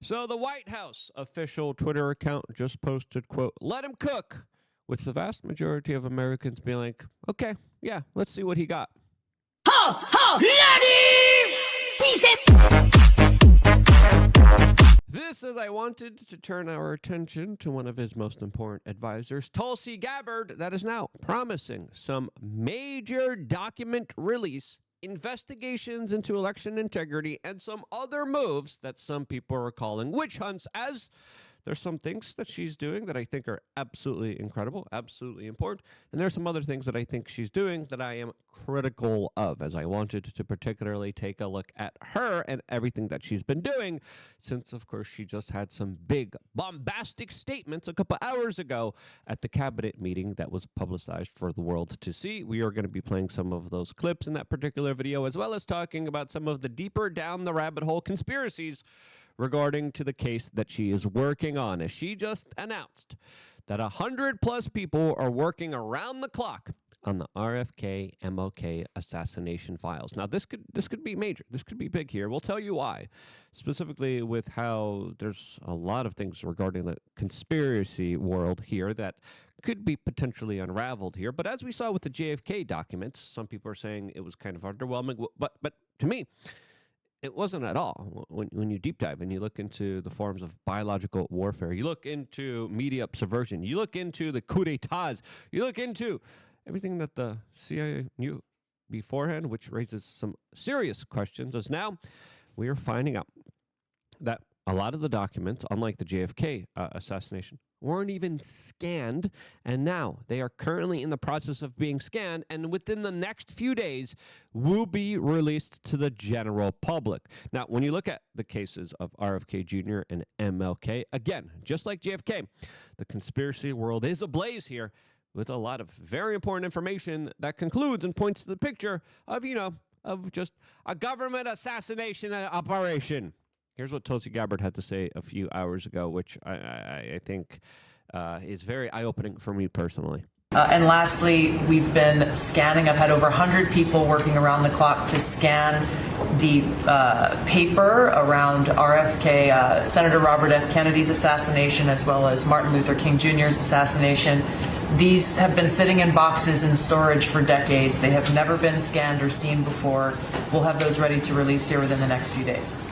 So the White House official Twitter account just posted, quote, "Let him cook," with the vast majority of Americans being like, okay, yeah, let's see what he got. This is I wanted to turn our attention to one of his most important advisors, Tulsi Gabbard, that is now promising some major document release, investigations into election integrity, and some other moves that some people are calling witch hunts, as there's some things that she's doing that I think are absolutely incredible, absolutely important, and there's some other things that I think she's doing that I am critical of, as I wanted to particularly take a look at her and everything that she's been doing, since, of course, she just had some big, bombastic statements a couple hours ago at the cabinet meeting that was publicized for the world to see. We are going to be playing some of those clips in that particular video, as well as talking about some of the deeper down the rabbit hole conspiracies regarding to the case that she is working on, as she just announced that 100+ people are working around the clock on the RFK MLK assassination files. Now, this could be major. This could be big here. We'll tell you why, specifically with how there's a lot of things regarding the conspiracy world here that could be potentially unraveled here. But as we saw with the JFK documents, some people are saying it was kind of underwhelming. But to me, it wasn't at all. When you deep dive and you look into the forms of biological warfare, you look into media subversion, you look into the coup d'etats, you look into everything that the CIA knew beforehand, which raises some serious questions, as now we are finding out that a lot of the documents, unlike the JFK assassination, weren't even scanned, and now they are currently in the process of being scanned, and within the next few days will be released to the general public. Now, when you look at the cases of RFK Jr. and MLK, again, just like JFK, the conspiracy world is ablaze here with a lot of very important information that concludes and points to the picture of, of just a government assassination operation. Here's what Tulsi Gabbard had to say a few hours ago, which I think is very eye-opening for me personally. And lastly, we've been scanning. I've had over 100 people working around the clock to scan the paper around RFK, Senator Robert F. Kennedy's assassination, as well as Martin Luther King Jr.'s assassination. These have been sitting in boxes in storage for decades. They have never been scanned or seen before. We'll have those ready to release here within the next few days.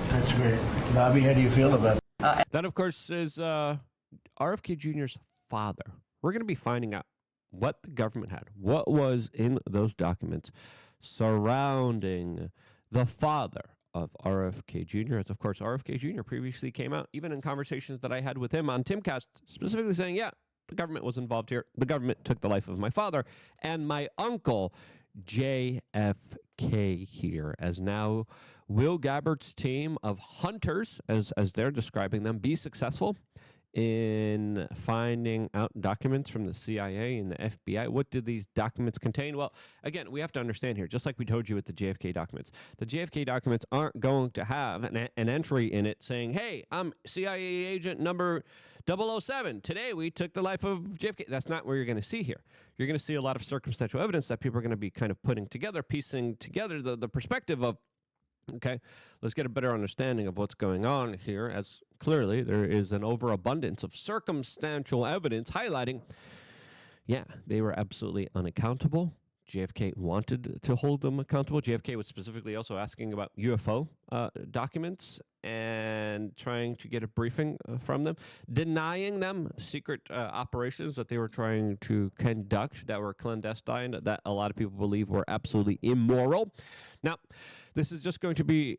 That's great. Bobby, how do you feel about that? That, of course, is RFK Jr.'s father. We're going to be finding out what the government had, what was in those documents surrounding the father of RFK Jr., as, of course, RFK Jr. previously came out, even in conversations that I had with him on Timcast, specifically saying, yeah, the government was involved here. The government took the life of my father and my uncle, JFK, here, as now will Gabbard's team of hunters, as they're describing them, be successful in finding out documents from the CIA and the FBI? What did these documents contain? Well, again, we have to understand here, just like we told you with the JFK documents, the JFK documents aren't going to have an entry in it saying, hey, I'm CIA agent number 007. Today we took the life of JFK. That's not what you're going to see here. You're going to see a lot of circumstantial evidence that people are going to be kind of putting together, piecing together the perspective of, okay, let's get a better understanding of what's going on here, as clearly there is an overabundance of circumstantial evidence highlighting, yeah, they were absolutely unaccountable. JFK wanted to hold them accountable. JFK was specifically also asking about UFO documents and trying to get a briefing from them, denying them secret operations that they were trying to conduct that were clandestine, that a lot of people believe were absolutely immoral. Now, this is just going to be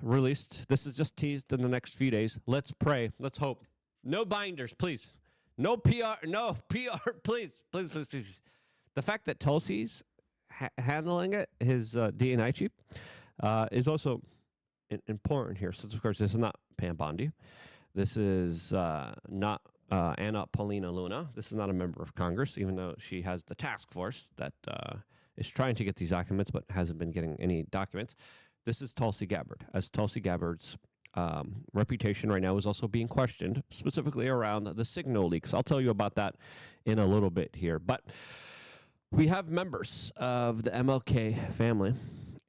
released. This is just teased in the next few days. Let's pray. Let's hope. No binders, please. No PR. No PR, please. Please, please, please. The fact that Tulsi's handling it, his DNI chief, is also important here. So, of course, this is not Pam Bondi. This is not Anna Paulina Luna. This is not a member of Congress, even though she has the task force that is trying to get these documents but hasn't been getting any documents. This is Tulsi Gabbard, as Tulsi Gabbard's reputation right now is also being questioned, specifically around the signal leaks. I'll tell you about that in a little bit here. But we have members of the MLK family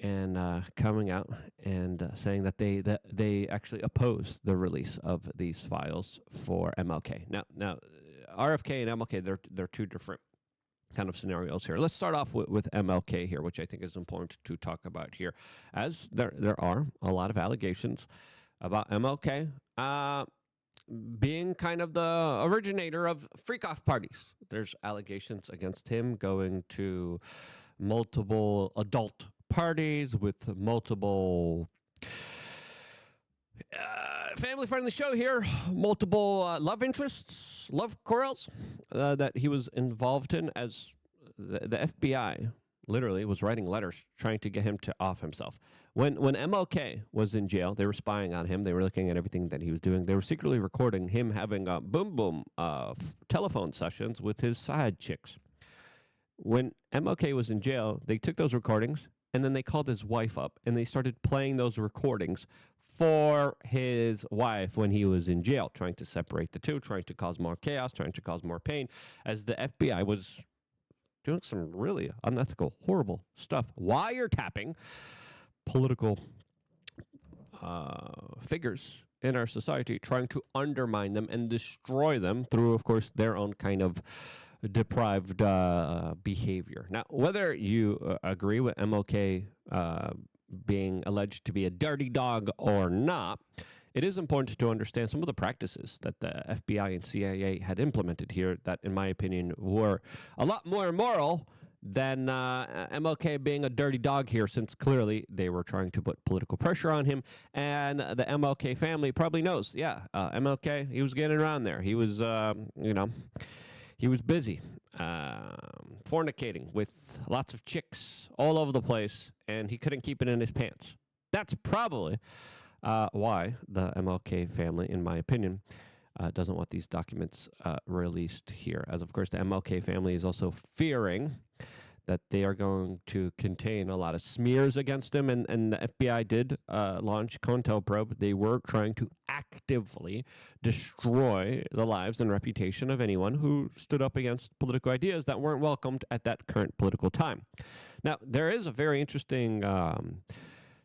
and coming out and saying that they actually oppose the release of these files for MLK. Now, RFK and MLK, they're two different kind of scenarios here. Let's start off with MLK here, which I think is important to talk about here, as there are a lot of allegations about MLK being kind of the originator of freak-off parties. There's allegations against him going to multiple adult parties with multiple family-friendly show here, multiple love interests, love quarrels that he was involved in, as the FBI literally was writing letters trying to get him to off himself. When MLK was in jail, they were spying on him. They were looking at everything that he was doing. They were secretly recording him having telephone sessions with his side chicks. When MLK was in jail, they took those recordings and then they called his wife up and they started playing those recordings for his wife when he was in jail, trying to separate the two, trying to cause more chaos, trying to cause more pain, as the FBI was doing some really unethical, horrible stuff, wiretapping political figures in our society, trying to undermine them and destroy them through, of course, their own kind of deprived behavior. Now, whether you agree with MLK being alleged to be a dirty dog or not, it is important to understand some of the practices that the FBI and CIA had implemented here that, in my opinion, were a lot more immoral than MLK being a dirty dog here, since clearly they were trying to put political pressure on him. And the MLK family probably knows, MLK, he was getting around there. He was, he was busy fornicating with lots of chicks all over the place, and he couldn't keep it in his pants. That's probably why the MLK family, in my opinion, doesn't want these documents released here. As, of course, the MLK family is also fearing that they are going to contain a lot of smears against him, and the FBI did launch COINTELPRO. They were trying to actively destroy the lives and reputation of anyone who stood up against political ideas that weren't welcomed at that current political time. Now, there is a very interesting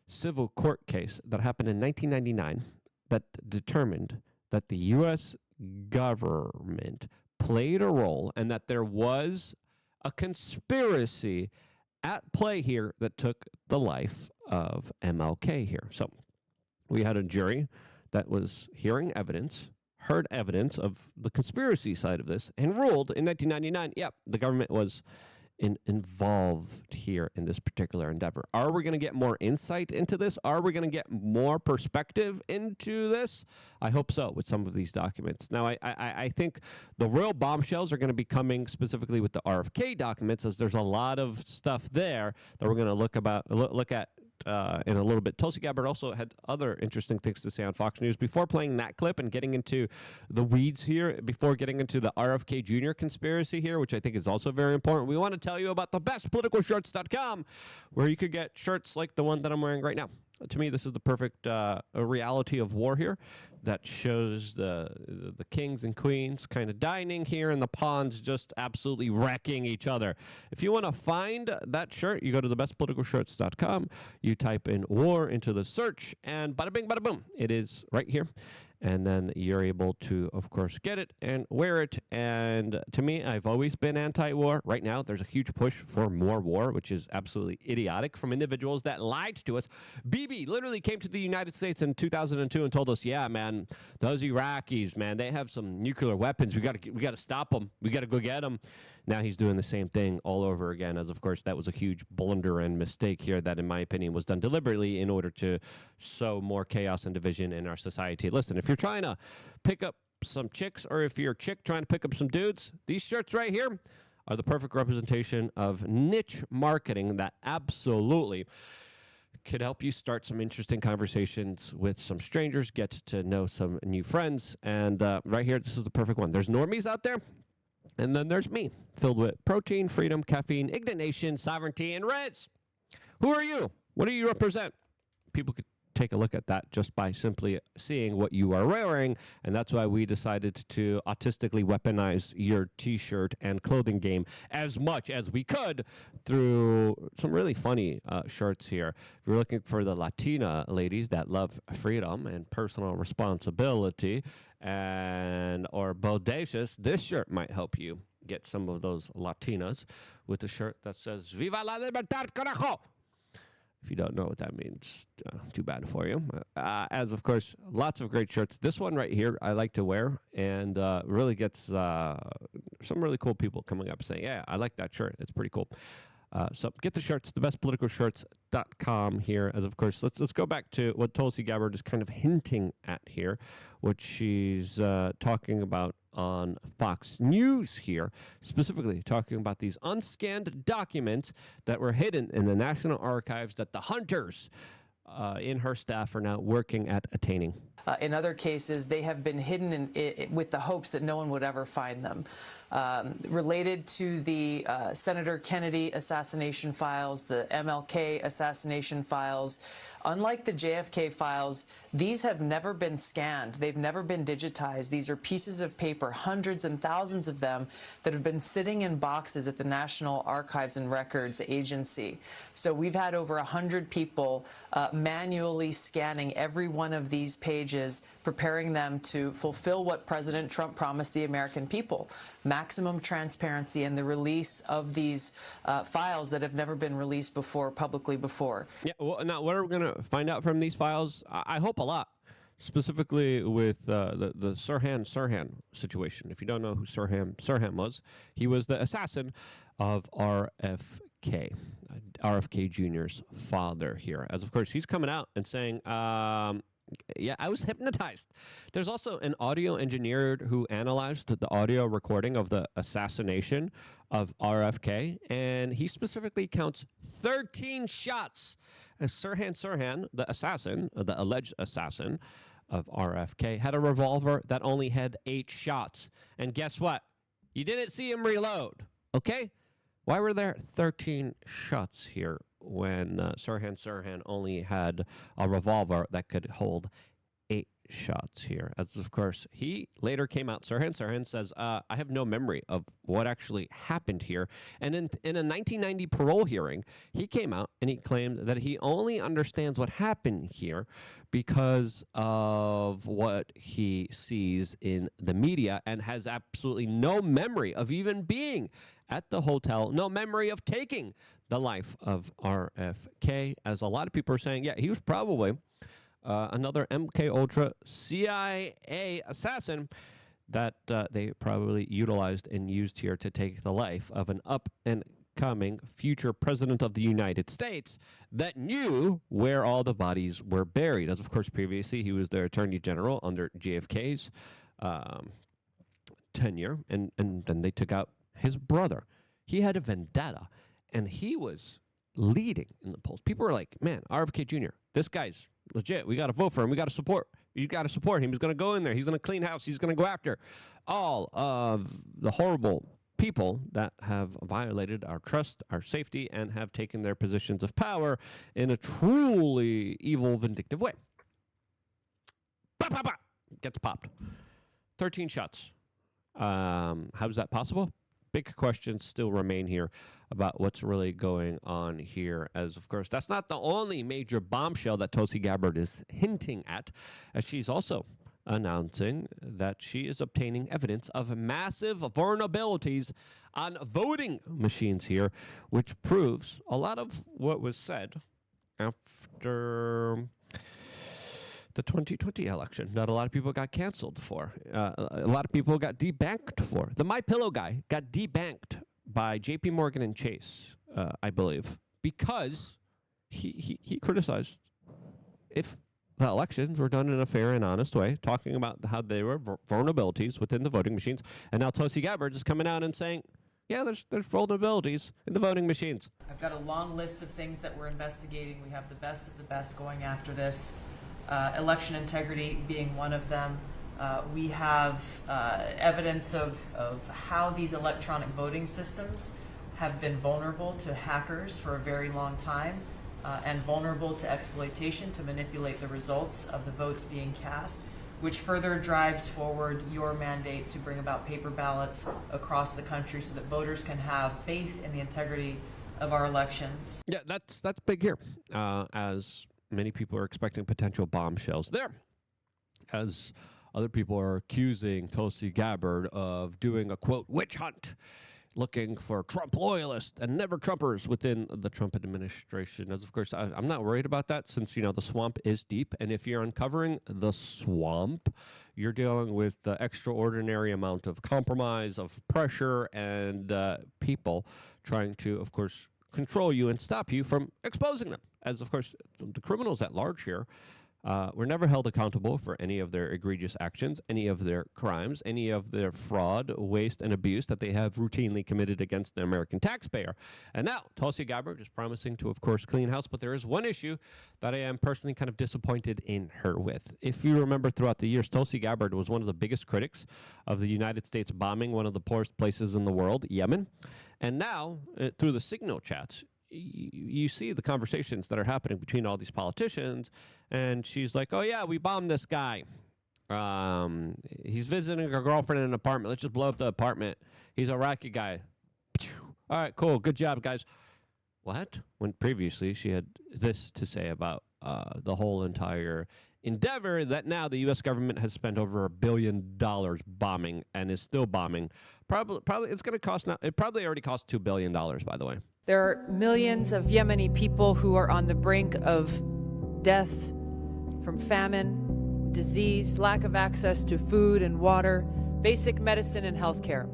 civil court case that happened in 1999 that determined that the U.S. government played a role and that there was a conspiracy at play here that took the life of MLK here. So we had a jury that was hearing evidence, heard evidence of the conspiracy side of this, and ruled in 1999, the government was involved here in this particular endeavor. Are we going to get more insight into this? Are we going to get more perspective into this? I hope so, with some of these documents. Now, I think the real bombshells are going to be coming specifically with the RFK documents, as there's a lot of stuff there that we're going to look at in a little bit. Tulsi Gabbard also had other interesting things to say on Fox News. Before playing that clip and getting into the weeds here, before getting into the RFK Jr. conspiracy here, which I think is also very important, we want to tell you about the bestpoliticalshirts.com, where you could get shirts like the one that I'm wearing right now. To me, this is the perfect reality of war here that shows the kings and queens kind of dining here and the pawns just absolutely wrecking each other. If you want to find that shirt, you go to thebestpoliticalshirts.com, you type in war into the search, and bada bing, bada boom, it is right here. And then you're able to, of course, get it and wear it. And to me, I've always been anti-war. Right now, there's a huge push for more war, which is absolutely idiotic, from individuals that lied to us. Bibi literally came to the United States in 2002 and told us, yeah, man, those Iraqis, man, they have some nuclear weapons. We got to stop them. We got to go get them. Now he's doing the same thing all over again, as, of course, that was a huge blunder and mistake here that, in my opinion, was done deliberately in order to sow more chaos and division in our society. Listen, if you're trying to pick up some chicks, or if you're a chick trying to pick up some dudes, these shirts right here are the perfect representation of niche marketing that absolutely could help you start some interesting conversations with some strangers, get to know some new friends, and right here, this is the perfect one. There's normies out there, and then there's me, filled with protein, freedom, caffeine, indignation, sovereignty, and res. Who are you? What do you represent? People could take a look at that just by simply seeing what you are wearing, and that's why we decided to autistically weaponize your t-shirt and clothing game as much as we could through some really funny shirts here. If you're looking for the Latina ladies that love freedom and personal responsibility and or bodacious, this shirt might help you get some of those Latinas with a shirt that says Viva la Libertad, carajo! If you don't know what that means, too bad for you. As, of course, lots of great shirts. This one right here I like to wear, and really gets some really cool people coming up saying, yeah, I like that shirt. It's pretty cool. So get the shirts, thebestpoliticalshirts.com here. As, of course, let's go back to what Tulsi Gabbard is kind of hinting at here, which she's talking about on Fox News here, specifically talking about these unscanned documents that were hidden in the National Archives that the hunters in her staff are now working at attaining. In other cases, they have been hidden with the hopes that no one would ever find them. Related to the Senator Kennedy assassination files, the MLK assassination files, unlike the JFK files, these have never been scanned. They've never been digitized. These are pieces of paper, hundreds and thousands of them, that have been sitting in boxes at the National Archives and Records Agency. So we've had over 100 people manually scanning every one of these pages, preparing them to fulfill what President Trump promised the American people: maximum transparency and the release of these files that have never been released publicly before. Yeah, well, now what are we going to find out from these files? I hope a lot, specifically with the Sirhan situation. If you don't know who Sirhan was, he was the assassin of RFK Jr.'s father here. As, of course, he's coming out and saying, yeah, I was hypnotized. There's also an audio engineer who analyzed the audio recording of the assassination of RFK, and he specifically counts 13 shots. As Sirhan, the assassin, the alleged assassin of RFK, had a revolver that only had 8 shots. And guess what? You didn't see him reload, okay? Why were there 13 shots here when Sirhan only had a revolver that could hold 8 shots here? As, of course, he later came out. Sirhan says, I have no memory of what actually happened here. And in a 1990 parole hearing, he came out and he claimed that he only understands what happened here because of what he sees in the media, and has absolutely no memory of even being at the hotel, no memory of taking the life of RFK, as a lot of people are saying, yeah, he was probably another MK Ultra CIA assassin that they probably utilized and used here to take the life of an up-and-coming future president of the United States that knew where all the bodies were buried. As, of course, previously he was their attorney general under JFK's tenure, and then they took out his brother. He had a vendetta, and he was leading in the polls. People were like, man, RFK Jr., this guy's legit. We got to vote for him. We got to support. You got to support him. He's going to go in there. He's going to clean house. He's going to go after all of the horrible people that have violated our trust, our safety, and have taken their positions of power in a truly evil, vindictive way. Gets popped. 13 shots. How is that possible? Big questions still remain here about what's really going on here, as, of course, that's not the only major bombshell that Tulsi Gabbard is hinting at, as she's also announcing that she is obtaining evidence of massive vulnerabilities on voting machines here, which proves a lot of what was said after the 2020 election that a lot of people got canceled for. A lot of people got debanked for. The MyPillow guy got debanked by J.P. Morgan and Chase, I believe, because he criticized if the elections were done in a fair and honest way, talking about how there were vulnerabilities within the voting machines. And now Tulsi Gabbard is coming out and saying, yeah, there's vulnerabilities in the voting machines. I've got a long list of things that we're investigating. We have the best of the best going after this. Election integrity being one of them. We have evidence of how these electronic voting systems have been vulnerable to hackers for a very long time. and vulnerable to exploitation to manipulate the results of the votes being cast, which further drives forward your mandate to bring about paper ballots across the country so that voters can have faith in the integrity of our elections. Yeah, that's big here, as many people are expecting potential bombshells there, as other people are accusing Tulsi Gabbard of doing a, quote, witch hunt, looking for Trump loyalists and never Trumpers within the Trump administration. As of course, I'm not worried about that, since, the swamp is deep. And if you're uncovering the swamp, you're dealing with the extraordinary amount of compromise, of pressure, and people trying to, of course, control you and stop you from exposing them. As, of course, the criminals at large here were never held accountable for any of their egregious actions, any of their crimes, any of their fraud, waste, and abuse that they have routinely committed against the American taxpayer. And now, Tulsi Gabbard is promising to, of course, clean house, but there is one issue that I am personally kind of disappointed in her with. If you remember throughout the years, Tulsi Gabbard was one of the biggest critics of the United States bombing one of the poorest places in the world, Yemen. And now, through the Signal chats, you see the conversations that are happening between all these politicians, and she's like, oh, yeah, we bombed this guy. He's visiting a girlfriend in an apartment. Let's just blow up the apartment. He's a Iraqi guy. All right, cool. Good job, guys. What? When previously she had this to say about the whole entire endeavor, that now the U.S. government has spent over $1 billion bombing and is still bombing. Probably it's going to cost now. It probably already cost $2 billion, by the way. There are millions of Yemeni people who are on the brink of death from famine, disease, lack of access to food and water, basic medicine and health care.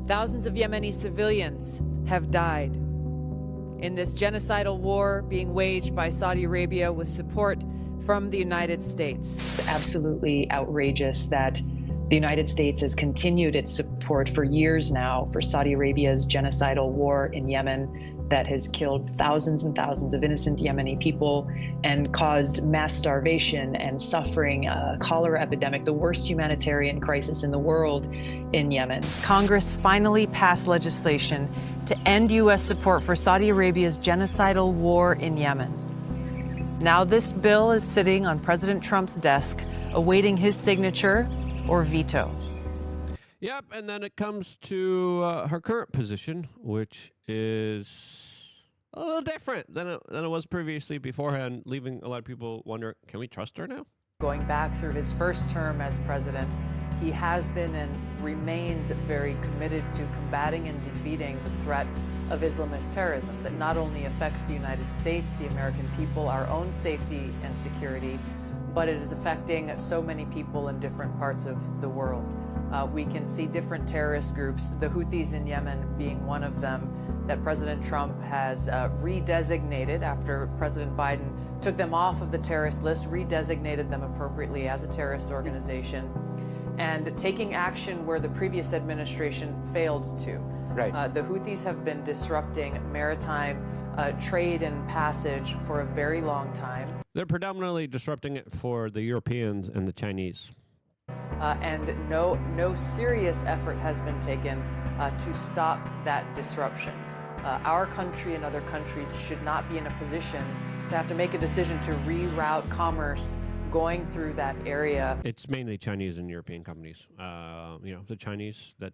Thousands of Yemeni civilians have died in this genocidal war being waged by Saudi Arabia with support from the United States. It's absolutely outrageous that the United States has continued its support for years now for Saudi Arabia's genocidal war in Yemen that has killed thousands and thousands of innocent Yemeni people and caused mass starvation and suffering, a cholera epidemic, the worst humanitarian crisis in the world in Yemen. Congress finally passed legislation to end U.S. support for Saudi Arabia's genocidal war in Yemen. Now this bill is sitting on President Trump's desk, awaiting his signature or veto. Yep, and then it comes to her current position, which is a little different than it was previously beforehand, leaving a lot of people wondering, can we trust her now? Going back through his first term as president, he has been and remains very committed to combating and defeating the threat of Islamist terrorism that not only affects the United States, the American people, our own safety and security, but it is affecting so many people in different parts of the world. We can see different terrorist groups, the Houthis in Yemen being one of them, that President Trump has redesignated after President Biden took them off of the terrorist list, redesignated them appropriately as a terrorist organization, and taking action where the previous administration failed to. Right. The Houthis have been disrupting maritime trade and passage for a very long time. They're predominantly disrupting it for the Europeans and the Chinese. And no serious effort has been taken to stop that disruption. Our country and other countries should not be in a position to have to make a decision to reroute commerce going through that area. It's mainly Chinese and European companies. The Chinese that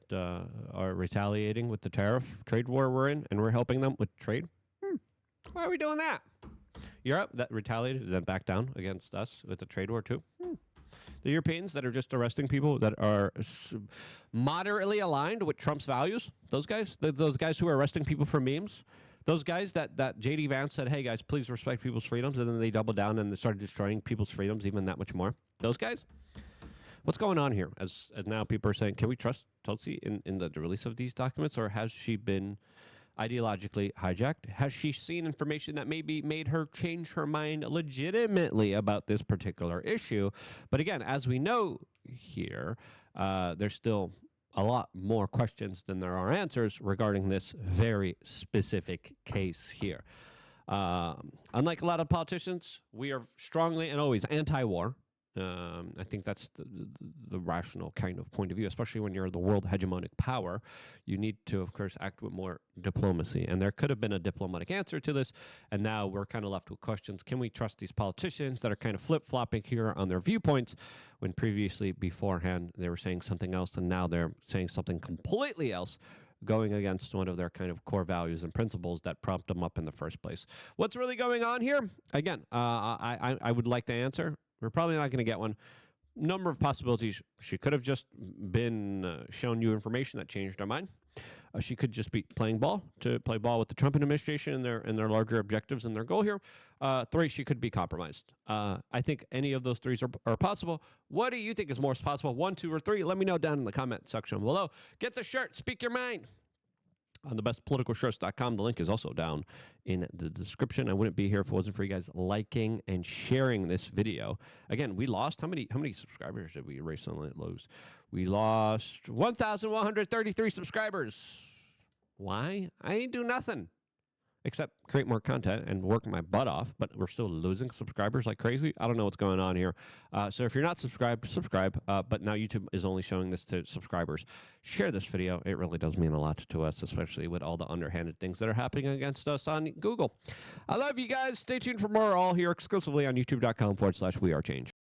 are retaliating with the tariff trade war we're in, and we're helping them with trade. Why are we doing that? Europe that retaliated, then backed down against us with the trade war too. The Europeans that are just arresting people that are moderately aligned with Trump's values, those guys who are arresting people for memes, those guys that J.D. Vance said, hey guys, please respect people's freedoms, and then they doubled down and they started destroying people's freedoms even that much more. Those guys? What's going on here? As now people are saying, can we trust Tulsi in the release of these documents, or has she been ideologically hijacked? Has she seen information that maybe made her change her mind legitimately about this particular issue? But again, as we know here, there's still a lot more questions than there are answers regarding this very specific case here. Unlike a lot of politicians, we are strongly and always anti-war. I think that's the rational kind of point of view, especially when you're the world hegemonic power. You need to, of course, act with more diplomacy. And there could have been a diplomatic answer to this. And now we're kind of left with questions. Can we trust these politicians that are kind of flip-flopping here on their viewpoints when previously, beforehand, they were saying something else, and now they're saying something completely else, going against one of their kind of core values and principles that prompt them up in the first place? What's really going on here? Again, I would like to answer. We're probably not going to get one. Number of possibilities. She could have just been shown you information that changed her mind. She could just be playing ball to play ball with the Trump administration and their larger objectives and their goal here. 3, she could be compromised. I think any of those 3s are possible. What do you think is more possible? 1, 2, or 3? Let me know down in the comment section below. Get the shirt. Speak your mind on thebestpoliticalshirts.com. The link is also down in the description. I wouldn't be here if it wasn't for you guys liking and sharing this video. Again, we lost, how many subscribers did we recently lose? We lost 1,133 subscribers. Why? I ain't do nothing except create more content and work my butt off, but we're still losing subscribers like crazy. I don't know what's going on here. So if you're not subscribed, subscribe. But now YouTube is only showing this to subscribers. Share this video. It really does mean a lot to us, especially with all the underhanded things that are happening against us on Google. I love you guys. Stay tuned for more, all here exclusively on youtube.com/wearechange.